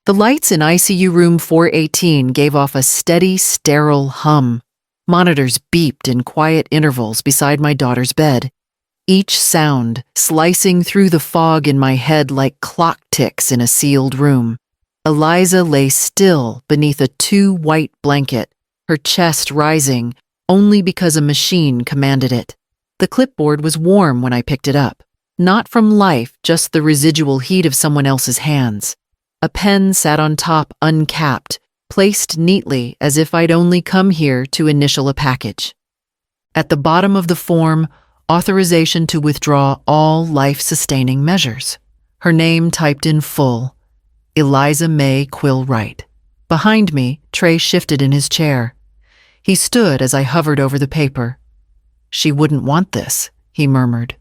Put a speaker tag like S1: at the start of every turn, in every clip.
S1: The lights in ICU room 418 gave off a steady, sterile hum. Monitors beeped in quiet intervals beside my daughter's bed, each sound slicing through the fog in my head like clock ticks in a sealed room. Eliza lay still beneath a too-white blanket, her chest rising only because a machine commanded it. The clipboard was warm when I picked it up. Not from life, just the residual heat of someone else's hands. A pen sat on top uncapped, placed neatly as if I'd only come here to initial a package. At the bottom of the form, authorization to withdraw all life-sustaining measures. Her name typed in full, Eliza May Quill Wright. Behind me, Trey shifted in his chair. He stood as I hovered over the paper. "She wouldn't want this," he murmured,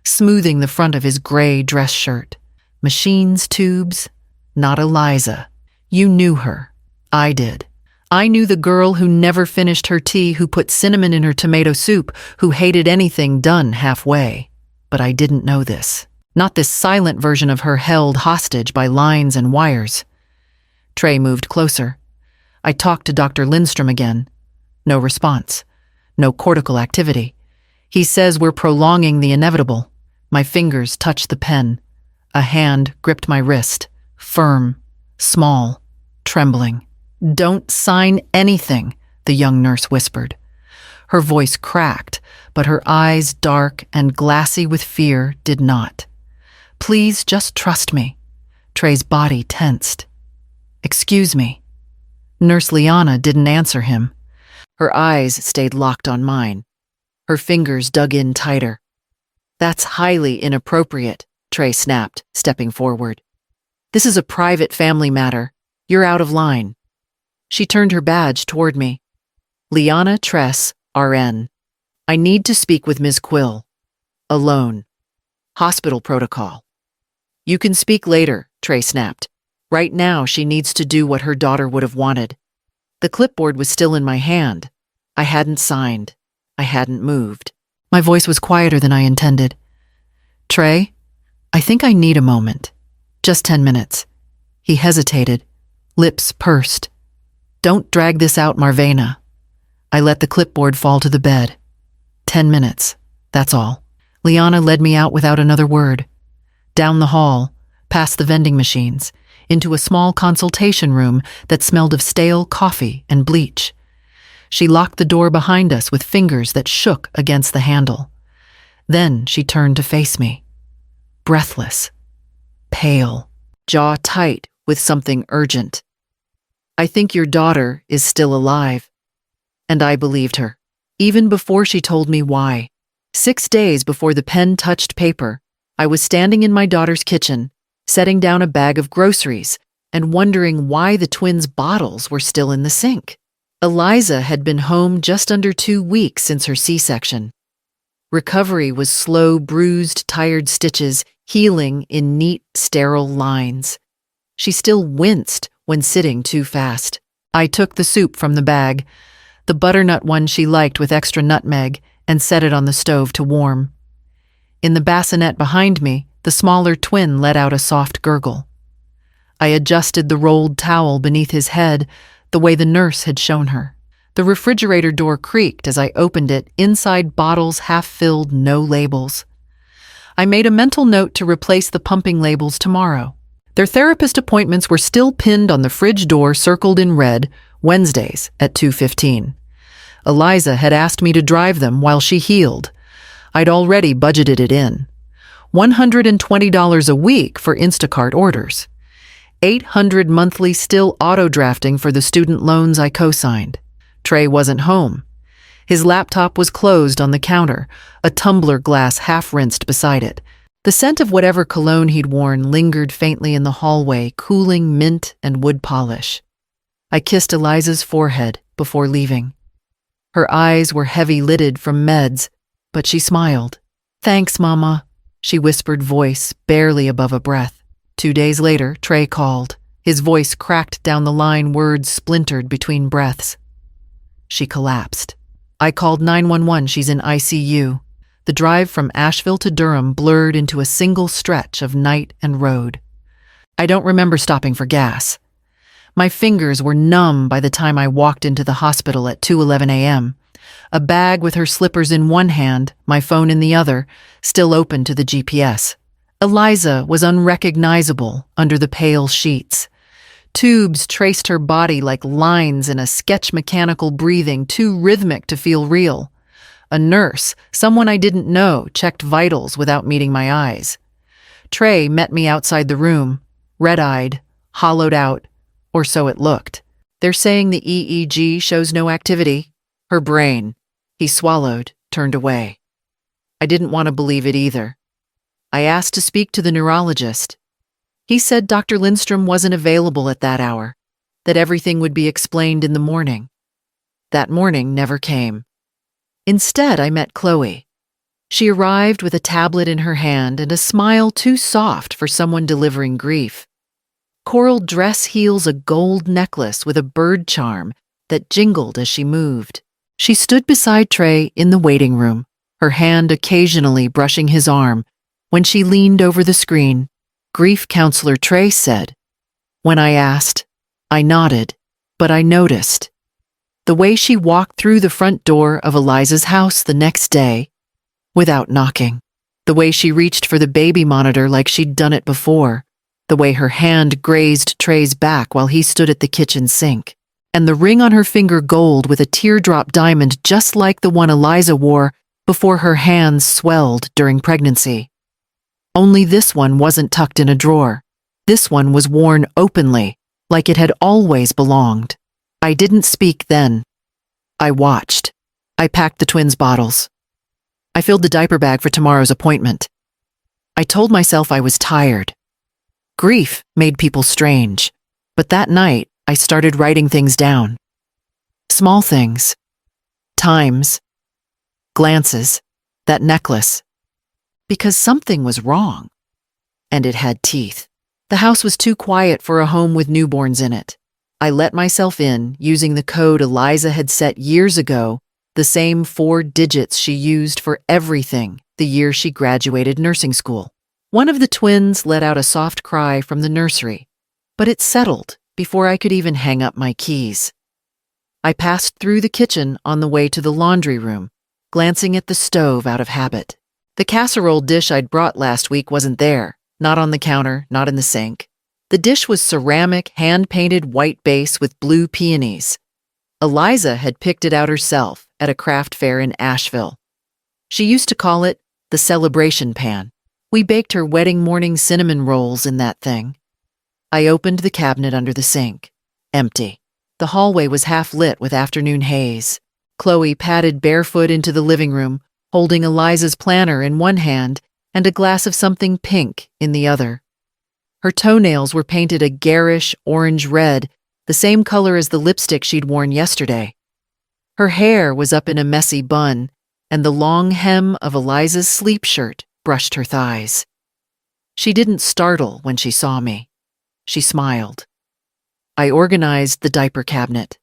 S1: smoothing the front of his gray dress shirt. "Machines, tubes, not Eliza. You knew her. I did. I knew the girl who never finished her tea, who put cinnamon in her tomato soup, who hated anything done halfway. But I didn't know this. Not this silent version of her held hostage by lines and wires." Trey moved closer. I talked to Dr. Lindstrom again. No response. No cortical activity. He says we're prolonging the inevitable. My fingers touched the pen. A hand gripped my wrist. Firm, small, trembling. "Don't sign anything," the young nurse whispered. Her voice cracked, but her eyes, dark and glassy with fear, did not. "Please just trust me." Trey's body tensed. "Excuse me." Nurse Liana didn't answer him. Her eyes stayed locked on mine. Her fingers dug in tighter. "That's highly inappropriate," Trey snapped, stepping forward. "This is a private family matter. You're out of line." She turned her badge toward me. "Liana Tress, RN. I need to speak with Ms. Quill. Alone. Hospital protocol." "You can speak later," Trey snapped. "Right now she needs to do what her daughter would have wanted." The clipboard was still in my hand. I hadn't signed. I hadn't moved. My voice was quieter than I intended. "Trey, I think I need a moment. Just 10 minutes. He hesitated, lips pursed. "Don't drag this out, Marvena." I let the clipboard fall to the bed. 10 minutes, that's all. Liana led me out without another word. Down the hall, past the vending machines, into a small consultation room that smelled of stale coffee and bleach. She locked the door behind us with fingers that shook against the handle. Then she turned to face me. Breathless, pale, jaw tight with something urgent. "I think your daughter is still alive." And I believed her, even before she told me why. 6 days before the pen touched paper, I was standing in my daughter's kitchen, setting down a bag of groceries and wondering why the twins' bottles were still in the sink. Eliza had been home just under 2 weeks since her C-section. Recovery was slow, bruised, tired stitches, healing in neat, sterile lines. She still winced when sitting too fast. I took the soup from the bag, the butternut one she liked with extra nutmeg, and set it on the stove to warm. In the bassinet behind me, the smaller twin let out a soft gurgle. I adjusted the rolled towel beneath his head the way the nurse had shown her. The refrigerator door creaked as I opened it, inside bottles half-filled, no labels. I made a mental note to replace the pumping labels tomorrow. Their therapist appointments were still pinned on the fridge door circled in red, Wednesdays at 2:15. Eliza had asked me to drive them while she healed. I'd already budgeted it in. $120 a week for Instacart orders. $800 monthly still auto-drafting for the student loans I co-signed. Trey wasn't home. His laptop was closed on the counter, a tumbler glass half-rinsed beside it. The scent of whatever cologne he'd worn lingered faintly in the hallway, cooling mint and wood polish. I kissed Eliza's forehead before leaving. Her eyes were heavy-lidded from meds, but she smiled. "Thanks, Mama," she whispered, voice barely above a breath. 2 days later, Trey called. His voice cracked down the line, words splintered between breaths. She collapsed. I called 911, she's in ICU. The drive from Asheville to Durham blurred into a single stretch of night and road. I don't remember stopping for gas. My fingers were numb by the time I walked into the hospital at 2:11 a.m., a bag with her slippers in one hand, my phone in the other, still open to the GPS. Eliza was unrecognizable under the pale sheets. Tubes traced her body like lines in a sketch mechanical breathing too rhythmic to feel real. A nurse, someone I didn't know, checked vitals without meeting my eyes. Trey met me outside the room, red-eyed, hollowed out, or so it looked. They're saying the EEG shows no activity. Her brain. He swallowed, turned away. I didn't want to believe it either. I asked to speak to the neurologist. He said Dr. Lindstrom wasn't available at that hour, that everything would be explained in the morning. That morning never came. Instead, I met Chloe. She arrived with a tablet in her hand and a smile too soft for someone delivering grief. Coral dress heels a gold necklace with a bird charm that jingled as she moved. She stood beside Trey in the waiting room, her hand occasionally brushing his arm. When she leaned over the screen, grief counselor Trey said. When I asked, I nodded, but I noticed. The way she walked through the front door of Eliza's house the next day, without knocking. The way she reached for the baby monitor like she'd done it before. The way her hand grazed Trey's back while he stood at the kitchen sink. And the ring on her finger gold with a teardrop diamond just like the one Eliza wore before her hands swelled during pregnancy. Only this one wasn't tucked in a drawer. This one was worn openly, like it had always belonged. I didn't speak then. I watched. I packed the twins' bottles. I filled the diaper bag for tomorrow's appointment. I told myself I was tired. Grief made people strange, but that night I started writing things down. Small things. Times. Glances. That necklace. Because something was wrong. And it had teeth. The house was too quiet for a home with newborns in it. I let myself in using the code Eliza had set years ago, the same 4 digits she used for everything the year she graduated nursing school. One of the twins let out a soft cry from the nursery, but it settled before I could even hang up my keys. I passed through the kitchen on the way to the laundry room, glancing at the stove out of habit. The casserole dish I'd brought last week wasn't there, not on the counter, not in the sink. The dish was ceramic, hand-painted white base with blue peonies. Eliza had picked it out herself at a craft fair in Asheville. She used to call it the celebration pan. We baked her wedding morning cinnamon rolls in that thing. I opened the cabinet under the sink. Empty. The hallway was half lit with afternoon haze. Chloe padded barefoot into the living room, holding Eliza's planner in one hand and a glass of something pink in the other. Her toenails were painted a garish orange-red, the same color as the lipstick she'd worn yesterday. Her hair was up in a messy bun, and the long hem of Eliza's sleep shirt brushed her thighs. She didn't startle when she saw me. She smiled. I organized the diaper cabinet.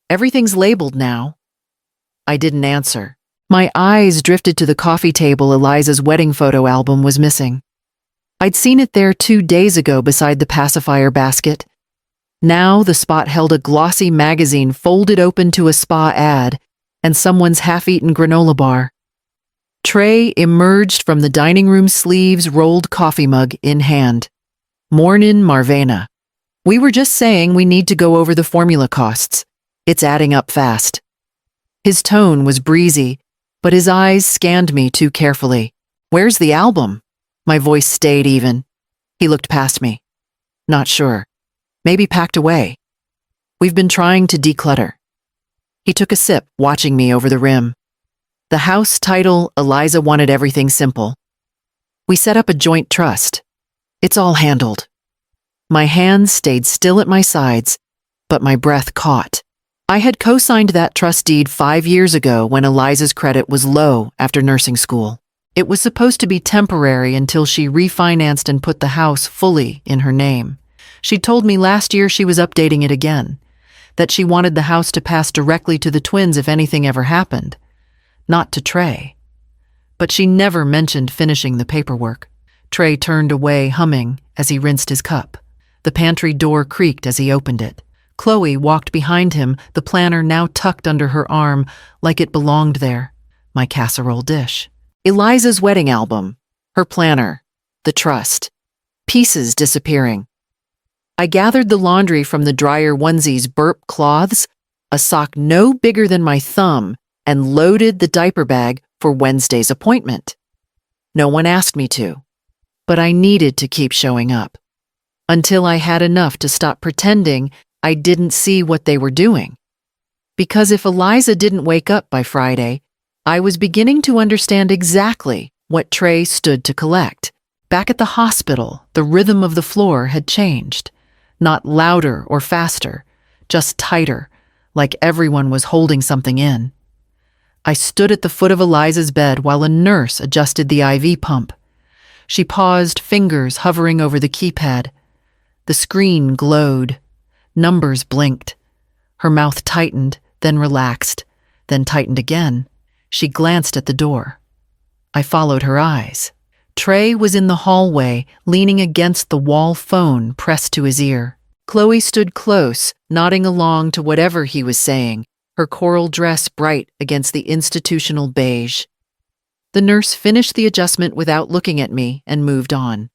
S1: Everything's labeled now. I didn't answer. My eyes drifted to the coffee table Eliza's wedding photo album was missing. I'd seen it there 2 days ago beside the pacifier basket. Now the spot held a glossy magazine folded open to a spa ad and someone's half-eaten granola bar. Trey emerged from the dining room sleeves rolled coffee mug in hand. Mornin' Marvena. We were just saying we need to go over the formula costs. It's adding up fast. His tone was breezy, but his eyes scanned me too carefully. Where's the album? My voice stayed even. He looked past me. Not sure. Maybe packed away. We've been trying to declutter. He took a sip, watching me over the rim. The house title, Eliza wanted everything simple. We set up a joint trust. It's all handled. My hands stayed still at my sides, but my breath caught. I had co-signed that trust deed 5 years ago when Eliza's credit was low after nursing school. It was supposed to be temporary until she refinanced and put the house fully in her name. She told me last year she was updating it again, that she wanted the house to pass directly to the twins if anything ever happened, not to Trey. But she never mentioned finishing the paperwork. Trey turned away, humming, as he rinsed his cup. The pantry door creaked as he opened it. Chloe walked behind him, the planner now tucked under her arm like it belonged there. My casserole dish. Eliza's wedding album. Her planner. The trust. Pieces disappearing. I gathered the laundry from the dryer onesie's burp cloths, a sock no bigger than my thumb, and loaded the diaper bag for Wednesday's appointment. No one asked me to, but I needed to keep showing up until I had enough to stop pretending I didn't see what they were doing. Because if Eliza didn't wake up by Friday, I was beginning to understand exactly what Trey stood to collect. Back at the hospital, the rhythm of the floor had changed. Not louder or faster, just tighter, like everyone was holding something in. I stood at the foot of Eliza's bed while a nurse adjusted the IV pump. She paused, fingers hovering over the keypad. The screen glowed. Numbers blinked. Her mouth tightened, then relaxed, then tightened again. She glanced at the door. I followed her eyes. Trey was in the hallway, leaning against the wall phone pressed to his ear. Chloe stood close, nodding along to whatever he was saying, her coral dress bright against the institutional beige. The nurse finished the adjustment without looking at me and moved on.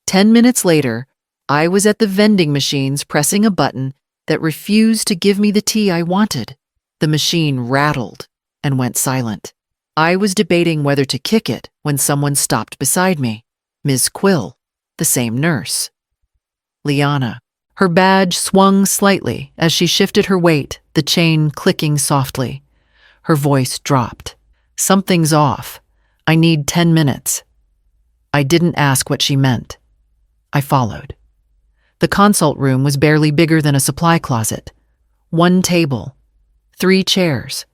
S1: 10 minutes later, I was at the vending machines pressing a button that refused to give me the tea I wanted. The machine rattled and went silent. I was debating whether to kick it when someone stopped beside me. Ms. Quill, the same nurse. Liana. Her badge swung slightly as she shifted her weight, the chain clicking softly. Her voice dropped. Something's off. I need 10 minutes. I didn't ask what she meant. I followed. The consult room was barely bigger than a supply closet. 1 table, 3 chairs,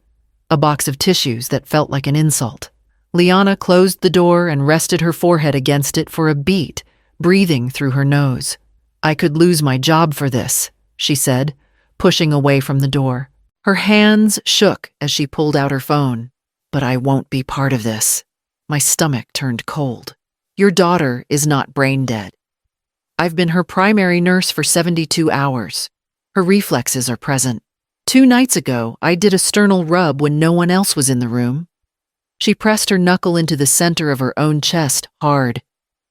S1: a box of tissues that felt like an insult. Liana closed the door and rested her forehead against it for a beat, breathing through her nose. I could lose my job for this, she said, pushing away from the door. Her hands shook as she pulled out her phone. But I won't be part of this. My stomach turned cold. Your daughter is not brain dead. I've been her primary nurse for 72 hours. Her reflexes are present. 2 nights ago, I did a sternal rub when no one else was in the room. She pressed her knuckle into the center of her own chest, hard.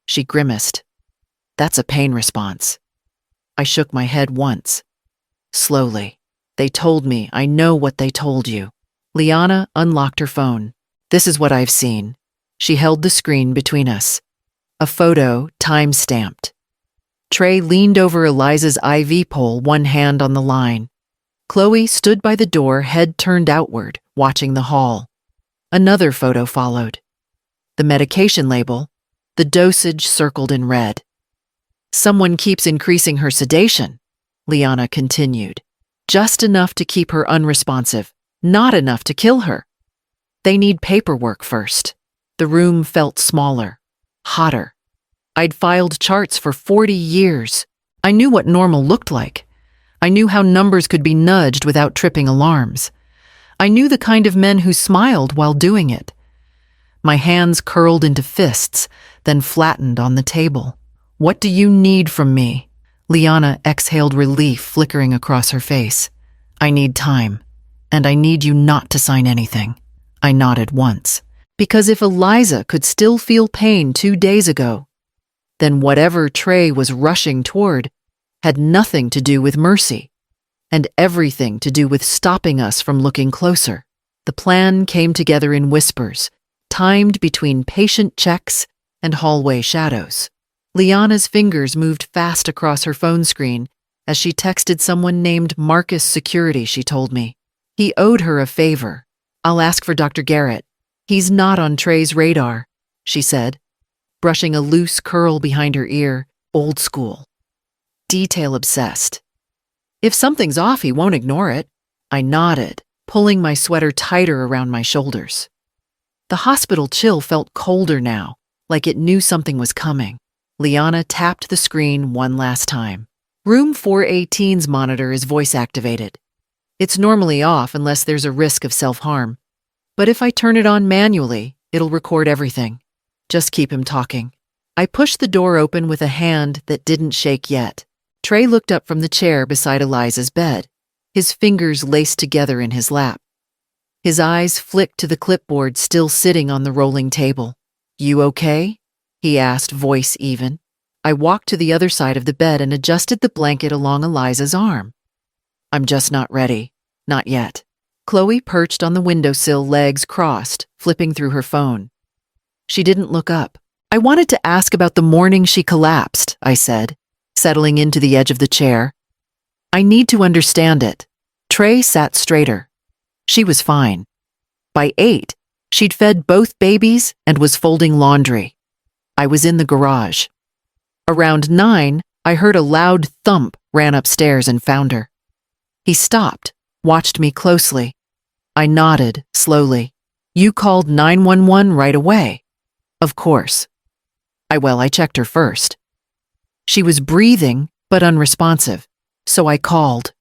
S1: She grimaced. That's a pain response. I shook my head once. Slowly. They told me I know what they told you. Liana unlocked her phone. This is what I've seen. She held the screen between us. A photo, time-stamped. Trey leaned over Eliza's IV pole, one hand on the line. Chloe stood by the door, head turned outward, watching the hall. Another photo followed. The medication label, the dosage circled in red. Someone keeps increasing her sedation, Liana continued. Just enough to keep her unresponsive, not enough to kill her. They need paperwork first. The room felt smaller, hotter. I'd filed charts for 40 years. I knew what normal looked like. I knew how numbers could be nudged without tripping alarms. I knew the kind of men who smiled while doing it. My hands curled into fists, then flattened on the table. What do you need from me? Liana exhaled relief flickering across her face. I need time, and I need you not to sign anything. I nodded once. Because if Eliza could still feel pain 2 days ago, then whatever Trey was rushing toward had nothing to do with mercy, and everything to do with stopping us from looking closer. The plan came together in whispers, timed between patient checks and hallway shadows. Liana's fingers moved fast across her phone screen as she texted someone named Marcus Security, she told me. He owed her a favor. I'll ask for Dr. Garrett. He's not on Trey's radar, she said, brushing a loose curl behind her ear, old school. Detail obsessed. If something's off, he won't ignore it. I nodded, pulling my sweater tighter around my shoulders. The hospital chill felt colder now, like it knew something was coming. Liana tapped the screen one last time. Room 418's monitor is voice-activated. It's normally off unless there's a risk of self-harm. But if I turn it on manually, it'll record everything. Just keep him talking. I pushed the door open with a hand that didn't shake yet. Trey looked up from the chair beside Eliza's bed, his fingers laced together in his lap. His eyes flicked to the clipboard still sitting on the rolling table. "You okay?" he asked, voice even. I walked to the other side of the bed and adjusted the blanket along Eliza's arm. "I'm just not ready. Not yet." Chloe perched on the windowsill, legs crossed, flipping through her phone. She didn't look up. "I wanted to ask about the morning she collapsed," I said, settling into the edge of the chair. "I need to understand it." Trey sat straighter. She was fine. By 8, she'd fed both babies and was folding laundry. I was in the garage. Around 9, I heard a loud thump, ran upstairs and found her. He stopped, watched me closely. I nodded, slowly. "You called 911 right away?" "Of course." I checked her first. She was breathing, but unresponsive, so I called.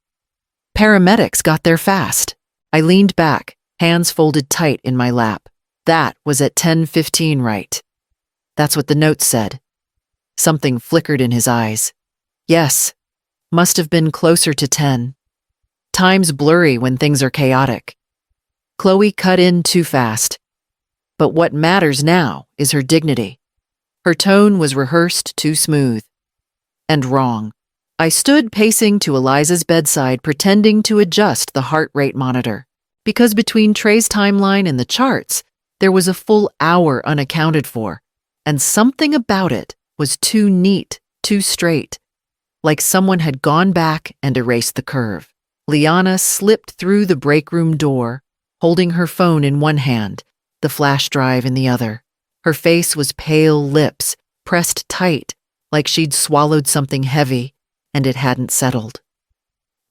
S1: Paramedics got there fast. I leaned back, hands folded tight in my lap. That was at 10:15, right? That's what the note said. Something flickered in his eyes. Yes, must have been closer to 10. Time's blurry when things are chaotic. Chloe cut in too fast. But what matters now is her dignity. Her tone was rehearsed too smooth. And wrong. I stood pacing to Eliza's bedside, pretending to adjust the heart rate monitor. Because between Trey's timeline and the charts, there was a full hour unaccounted for, and something about it was too neat, too straight, like someone had gone back and erased the curve. Liana slipped through the break room door, holding her phone in one hand, the flash drive in the other. Her face was pale lips, pressed tight, like she'd swallowed something heavy, and it hadn't settled.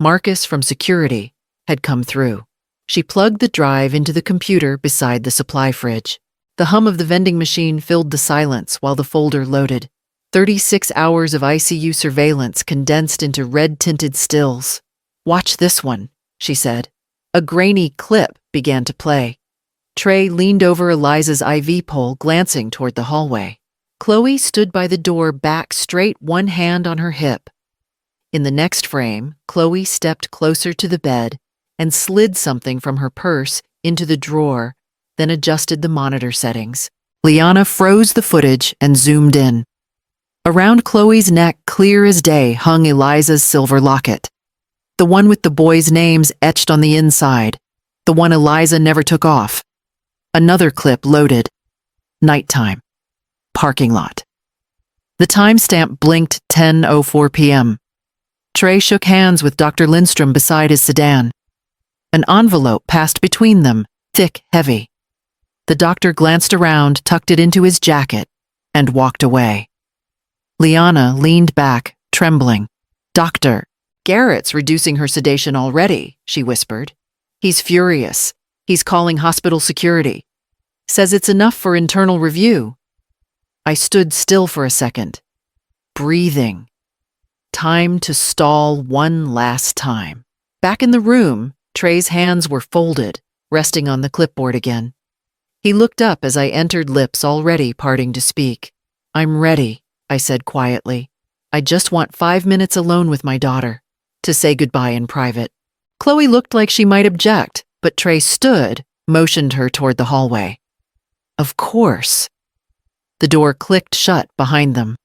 S1: Marcus from security had come through. She plugged the drive into the computer beside the supply fridge. The hum of the vending machine filled the silence while the folder loaded. 36 hours of ICU surveillance condensed into red-tinted stills. "Watch this one," she said. A grainy clip began to play. Trey leaned over Eliza's IV pole, glancing toward the hallway. Chloe stood by the door, back straight, one hand on her hip. In the next frame, Chloe stepped closer to the bed and slid something from her purse into the drawer, then adjusted the monitor settings. Liana froze the footage and zoomed in. Around Chloe's neck, clear as day, hung Eliza's silver locket. The one with the boys' names etched on the inside. The one Eliza never took off. Another clip loaded. Nighttime. Parking lot. The timestamp blinked 10:04 p.m. Trey shook hands with Dr. Lindstrom beside his sedan. An envelope passed between them, thick, heavy. The doctor glanced around, tucked it into his jacket, and walked away. Liana leaned back, trembling. "Doctor, Garrett's reducing her sedation already," she whispered. "He's furious. He's calling hospital security. Says it's enough for internal review." I stood still for a second, breathing. Time to stall one last time. Back in the room, Trey's hands were folded, resting on the clipboard again. He looked up as I entered, lips already parting to speak. "I'm ready," I said quietly. "I just want 5 minutes alone with my daughter, to say goodbye in private." Chloe looked like she might object, but Trey stood, motioned her toward the hallway. "Of course." The door clicked shut behind them.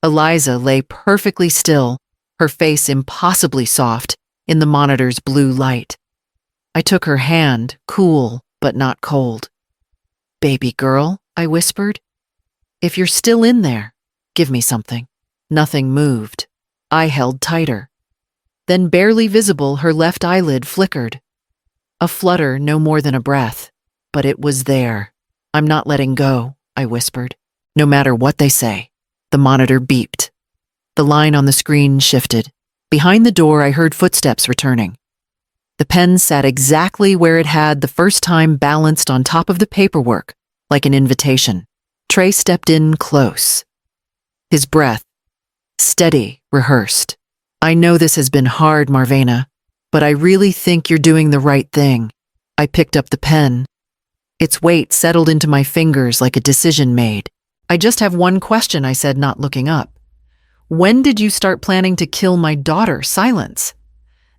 S1: Eliza lay perfectly still, her face impossibly soft, in the monitor's blue light. I took her hand, cool but not cold. "Baby girl," I whispered. "If you're still in there, give me something." Nothing moved. I held tighter. Then, barely visible, her left eyelid flickered. A flutter, no more than a breath. But it was there. "I'm not letting go," I whispered. "No matter what they say." The monitor beeped. The line on the screen shifted. Behind the door, I heard footsteps returning. The pen sat exactly where it had the first time, balanced on top of the paperwork, like an invitation. Trey stepped in close. His breath, steady, rehearsed. "I know this has been hard, Marvena, but I really think you're doing the right thing." I picked up the pen. Its weight settled into my fingers like a decision made. "I just have one question," I said, not looking up. When did you start planning to kill my daughter? Silence.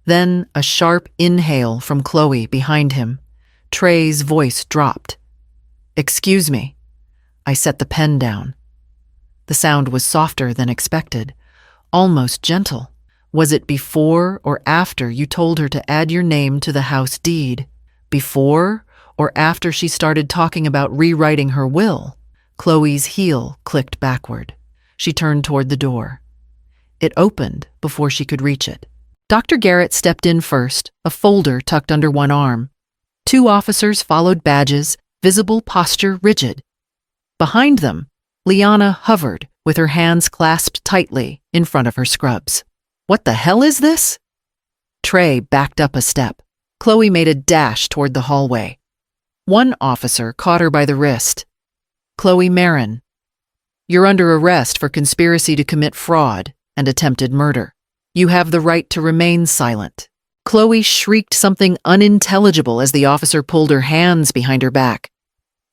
S1: Then a sharp inhale from Chloe behind him. Trey's voice dropped. Excuse me. I set the pen down. The sound was softer than expected, almost gentle. Was it before or after you told her to add your name to the house deed? Before or after she started talking about rewriting her will? Chloe's heel clicked backward. She turned toward the door. It opened before she could reach it. Dr. Garrett stepped in first, a folder tucked under one arm. 2 officers followed, badges, visible posture rigid. Behind them, Liana hovered with her hands clasped tightly in front of her scrubs. What the hell is this? Trey backed up a step. Chloe made a dash toward the hallway. One officer caught her by the wrist. Chloe Marin, you're under arrest for conspiracy to commit fraud and attempted murder. You have the right to remain silent. Chloe shrieked something unintelligible as the officer pulled her hands behind her back.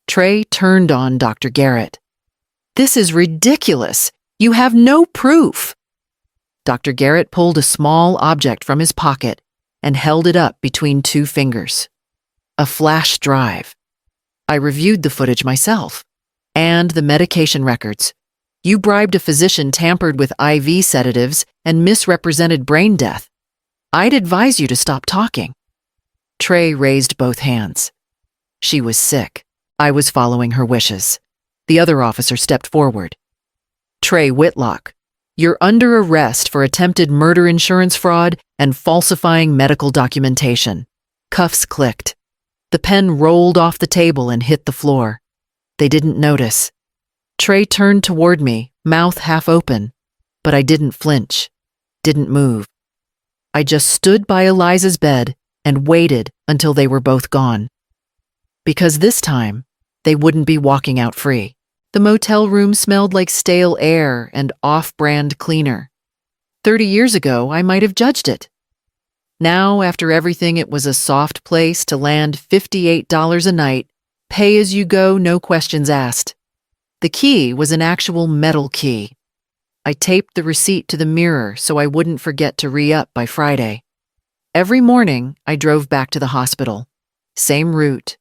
S1: Trey turned on Dr. Garrett. This is ridiculous. You have no proof. Dr. Garrett pulled a small object from his pocket and held it up between 2 fingers. A flash drive. I reviewed the footage myself. And the medication records. You bribed a physician, tampered with IV sedatives, and misrepresented brain death. I'd advise you to stop talking. Trey raised both hands. She was sick. I was following her wishes. The other officer stepped forward. Trey Whitlock, you're under arrest for attempted murder insurance fraud and falsifying medical documentation. Cuffs clicked. The pen rolled off the table and hit the floor. They didn't notice. Trey turned toward me, mouth half open, but I didn't flinch, didn't move. I just stood by Eliza's bed and waited until they were both gone. Because this time, they wouldn't be walking out free. The motel room smelled like stale air and off-brand cleaner. 30 years ago, I might have judged it. Now, after everything, it was a soft place to land $58 a night, pay as you go, no questions asked. The key was an actual metal key. I taped the receipt to the mirror so I wouldn't forget to re-up by Friday. Every morning, I drove back to the hospital. Same route.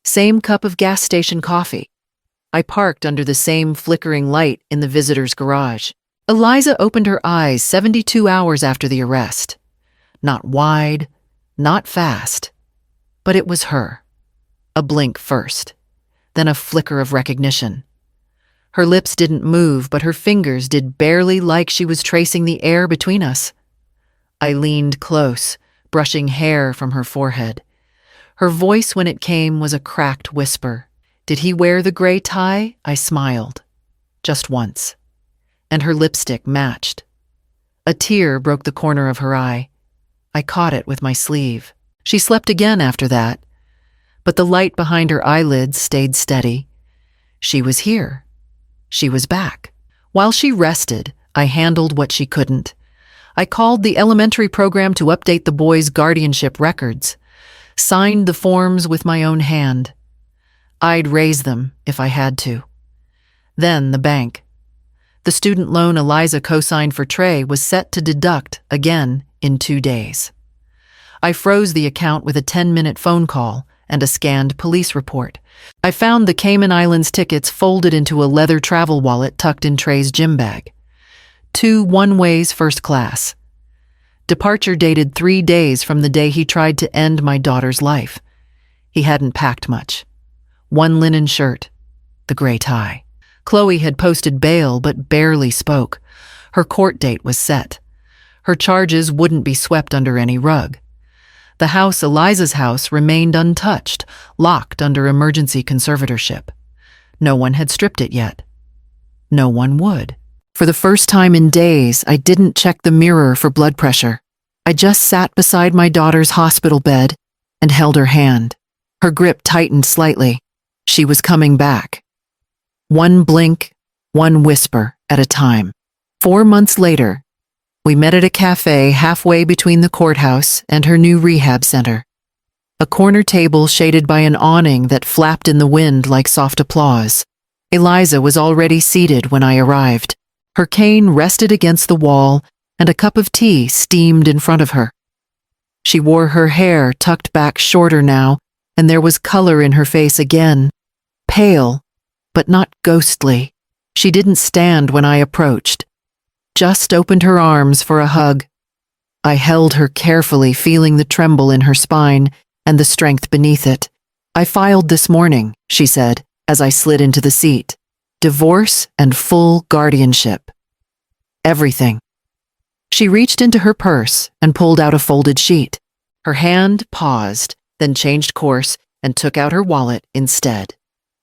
S1: Same cup of gas station coffee. I parked under the same flickering light in the visitor's garage. Eliza opened her eyes 72 hours after the arrest. Not wide, not fast, but it was her. A blink first, then a flicker of recognition. Her lips didn't move, but her fingers did barely, like she was tracing the air between us. I leaned close, brushing hair from her forehead. Her voice, when it came, was a cracked whisper. Did he wear the gray tie? I smiled. Just once. And her lipstick matched. A tear broke the corner of her eye. I caught it with my sleeve. She slept again after that, but the light behind her eyelids stayed steady. She was here. She was back. While she rested, I handled what she couldn't. I called the elementary program to update the boys' guardianship records, signed the forms with my own hand. I'd raise them if I had to. Then the bank. The student loan Eliza co-signed for Trey was set to deduct again in 2 days. I froze the account with a 10-minute phone call and a scanned police report. I found the Cayman Islands tickets folded into a leather travel wallet tucked in Trey's gym bag. 2 one-ways first class. Departure dated 3 days from the day he tried to end my daughter's life. He hadn't packed much. 1 linen shirt, the gray tie. Chloe had posted bail but barely spoke. Her court date was set. Her charges wouldn't be swept under any rug. The house, Eliza's house, remained untouched, locked under emergency conservatorship. No one had stripped it yet. No one would. For the first time in days, I didn't check the mirror for blood pressure. I just sat beside my daughter's hospital bed and held her hand. Her grip tightened slightly. She was coming back. 1 blink, 1 whisper at a time. 4 months later, we met at a cafe halfway between the courthouse and her new rehab center. A corner table shaded by an awning that flapped in the wind like soft applause. Eliza was already seated when I arrived. Her cane rested against the wall, and a cup of tea steamed in front of her. She wore her hair tucked back shorter now, and there was color in her face again. Pale, but not ghostly. She didn't stand when I approached, just opened her arms for a hug. I held her carefully, feeling the tremble in her spine and the strength beneath it. "I filed this morning," she said, as I slid into the seat. "Divorce and full guardianship. Everything." She reached into her purse and pulled out a folded sheet. Her hand paused, then changed course and took out her wallet instead.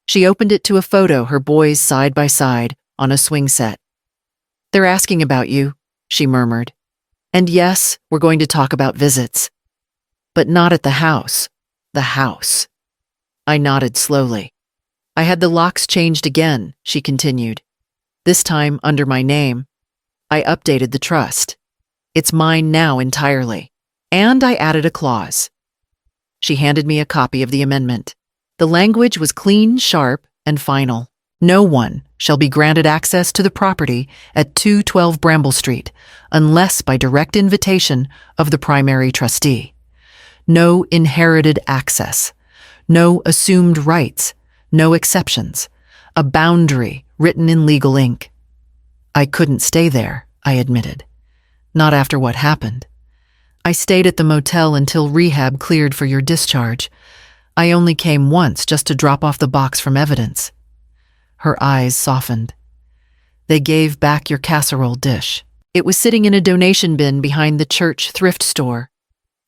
S1: She opened it to a photo, her boys side by side, on a swing set. "They're asking about you," she murmured. "And yes, we're going to talk about visits. But not at the house. The house." I nodded slowly. "I had the locks changed again," she continued. "This time under my name. I updated the trust. It's mine now entirely. And I added a clause." She handed me a copy of the amendment. The language was clean, sharp, and final. "No one shall be granted access to the property at 212 Bramble Street unless by direct invitation of the primary trustee. No inherited access. No assumed rights. No exceptions. A boundary written in legal ink." "I couldn't stay there," I admitted. "Not after what happened. I stayed at the motel until rehab cleared for your discharge. I only came once just to drop off the box from evidence." Her eyes softened. "They gave back your casserole dish. It was sitting in a donation bin behind the church thrift store.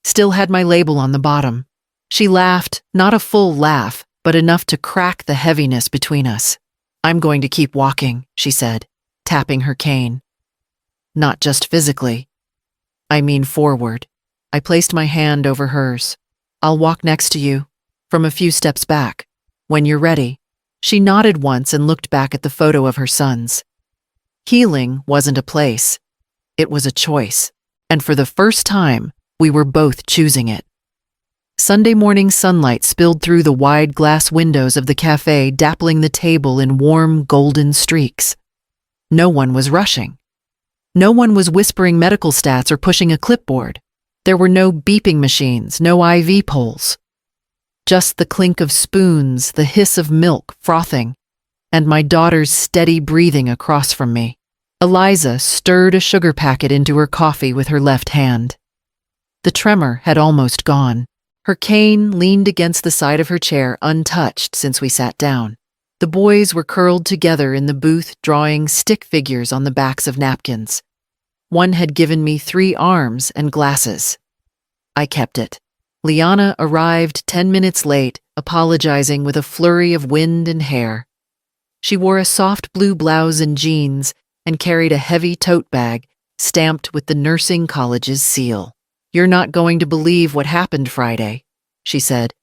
S1: Still had my label on the bottom." She laughed, not a full laugh, but enough to crack the heaviness between us. "I'm going to keep walking," she said, tapping her cane. "Not just physically. I mean forward." I placed my hand over hers. "I'll walk next to you, from a few steps back. When you're ready." She nodded once and looked back at the photo of her sons. Healing wasn't a place. It was a choice. And for the first time, we were both choosing it. Sunday morning sunlight spilled through the wide glass windows of the cafe, dappling the table in warm, golden streaks. No one was rushing. No one was whispering medical stats or pushing a clipboard. There were no beeping machines, no IV poles. Just the clink of spoons, the hiss of milk frothing, and my daughter's steady breathing across from me. Eliza stirred a sugar packet into her coffee with her left hand. The tremor had almost gone. Her cane leaned against the side of her chair, untouched since we sat down. The boys were curled together in the booth, drawing stick figures on the backs of napkins. One had given me 3 arms and glasses. I kept it. Liana arrived 10 minutes late, apologizing with a flurry of wind and hair. She wore a soft blue blouse and jeans and carried a heavy tote bag stamped with the nursing college's seal. "You're not going to believe what happened Friday," she said,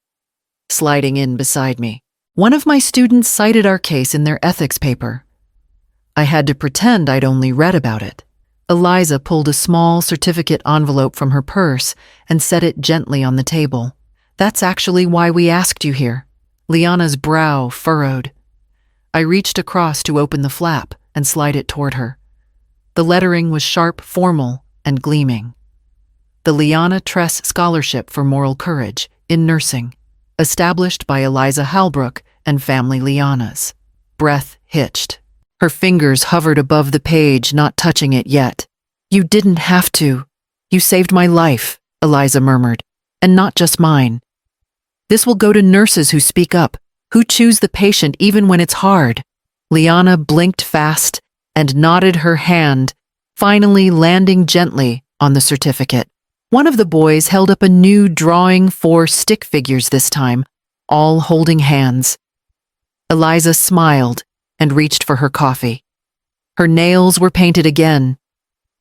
S1: sliding in beside me. "One of my students cited our case in their ethics paper." I had to pretend I'd only read about it. Eliza pulled a small certificate envelope from her purse and set it gently on the table. "That's actually why we asked you here." Liana's brow furrowed. I reached across to open the flap and slide it toward her. The lettering was sharp, formal, and gleaming. "The Liana Tress Scholarship for Moral Courage in Nursing, established by Eliza Halbrook and family Lianas." Breath hitched. Her fingers hovered above the page, not touching it yet. "You didn't have to. You saved my life," Eliza murmured, "and not just mine. This will go to nurses who speak up, who choose the patient even when it's hard." Liana blinked fast and nodded her hand, finally landing gently on the certificate. One of the boys held up a new drawing, 4 stick figures this time, all holding hands. Eliza smiled and reached for her coffee. Her nails were painted again,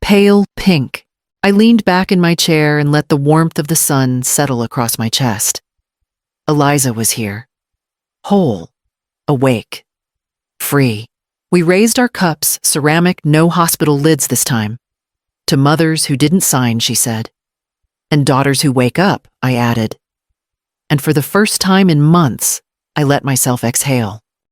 S1: pale pink. I leaned back in my chair and let the warmth of the sun settle across my chest. Eliza was here, whole, awake, free. We raised our cups, ceramic, no hospital lids this time. "To mothers who didn't sign," she said. "And daughters who wake up," I added. And for the first time in months, I let myself exhale.